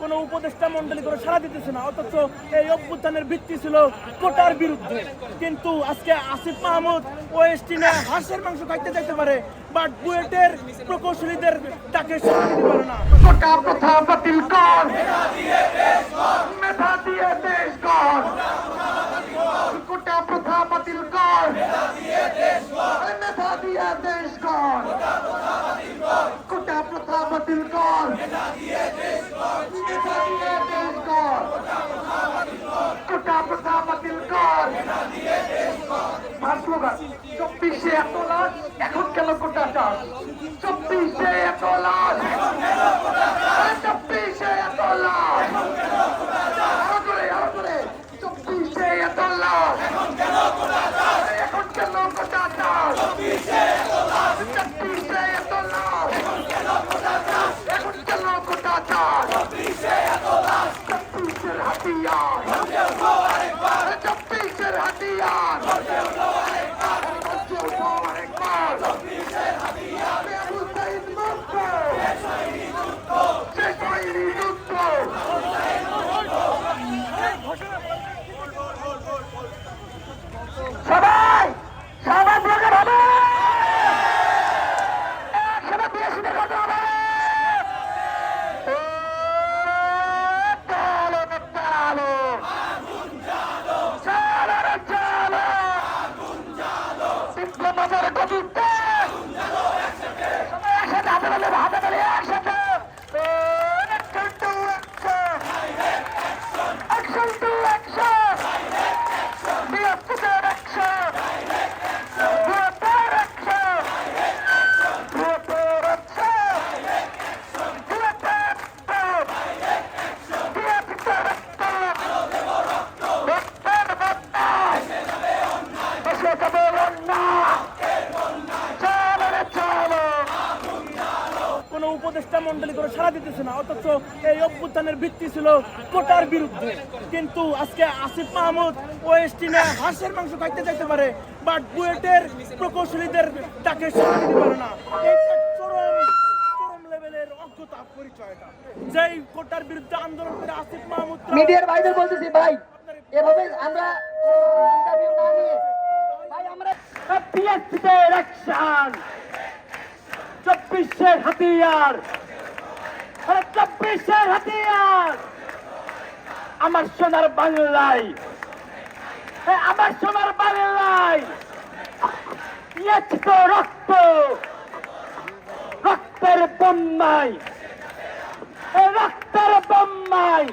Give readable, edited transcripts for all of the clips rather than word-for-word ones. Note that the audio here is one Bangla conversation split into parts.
কোনো উপদেষ্টা মন্ডলী করে সাড়া দিতেছে না, অথচ এই অভ্যুত্থানের ভিত্তি ছিল কোটার বিরুদ্ধে। কিন্তু আজকে আসিফ মাহমুদ ওয়েস্টিনে হাঁসের মাংস খাইতে যাইতে পারে, বাট বুয়েটের প্রকৌশলীদের তাকে সাড়া দিতে পারে না। কোটা প্রথা বাতিল কর, মেধা দিয়ে দেশ গড়। কোটা প্রথা বাতিল কর, মেধা দিয়ে দেশ গড়। কোটা প্রথা বাতিল কর, মেধা দিয়ে দেশ গড়। কোটা প্রথা বাতিল কর, 24-এ এত লাশ, এখন কেন কোটা চাষ? 24-এ এত লাশ, 24-এ এত লাশ, আরো জোরে 24-এ এত লাশ, এখন কেন কোটা চাষ? 24-এ এত লাশ, এখন কেন কোটা চাষ? 24-এর হাতিয়ার, 24-এর হাতিয়ার, সবাই ব্লগার হবে, একসাথে বিএসি দেখাতে হবে। বাজারে গতিতে সবাই একসাথে হাতে তালে একসাথে action to action, be up to the action, be up to the action, be up to the action, be up to the action, be up to the কোনো উপদেষ্টা মন্ডলী করে সাড়া দিতেছে না, অথচ এই অভ্যুত্থানের ভিত্তি ছিল কোটার বিরুদ্ধে। কিন্তু আজকে আসিফ মাহমুদ ওয়েস্টিনে হাঁসের মাংস খাইতে যাইতে পারে, বাট বুয়েটের প্রকৌশলীদের তাকে সাড়া দিতে পারে না। এইটা চরম লেভেলের অজ্ঞতা পরিচয়টা। যেই কোটার বিরুদ্ধে আন্দোলন করে আসিফ মাহমুদ মিডিয়ার ভাইদের বলতেছি, ভাই এভাবে আমরা ইন্টারভিউ না নিয়ে ভাই আমরা পিএসসিতে অ্যাকশন, 24-এর হাতিয়ার, 24-এর হাতিয়ার, আমার সোনার বাংলায়, আমার সোনার বাংলায় তো রক্ত, রক্তের বন্যায়, রক্তের বন্যায়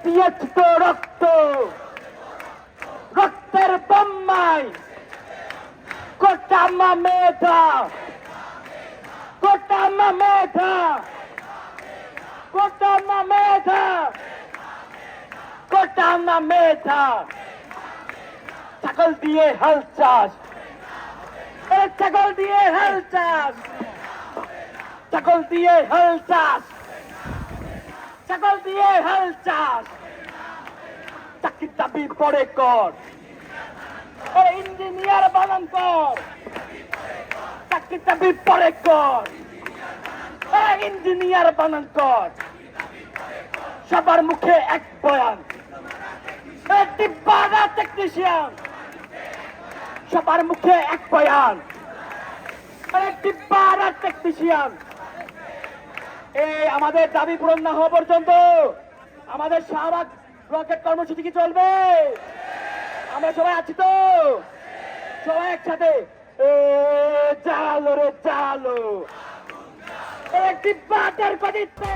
দিয়েছি তো রক্ত, রক্তের বন্যায় কোটা মেধা, কোটা মেধা, কোটা মেধা, কোটা মেধা, ছাগল দিয়ে হাল চাষ, ছাগল দিয়ে হাল চাষ, ছাগল দিয়ে হাল চাষ, ছাগল দিয়ে হাল চাষ, চাকরির দাবি পরে কর, ইঞ্জিনিয়ার বানান কর, চাকরির দাবি পরে কর, ইঞ্জিনিয়ার বানান কর। সবার মুখে এক বয়ান, টিপ্পারা টেকনিশিয়ান, সবার মুখে এক বয়ান, টিপ্পারা টেকনিশিয়ান। এই আমাদের দাবি পূরণ না হওয়া পর্যন্ত আমাদের শাহবাগ ব্লকের কর্মসূচি কি চলবে? আমরা সবাই আছি তো? সবাই একসাথে চালো রে চালো, একটি পাটের পাটিতে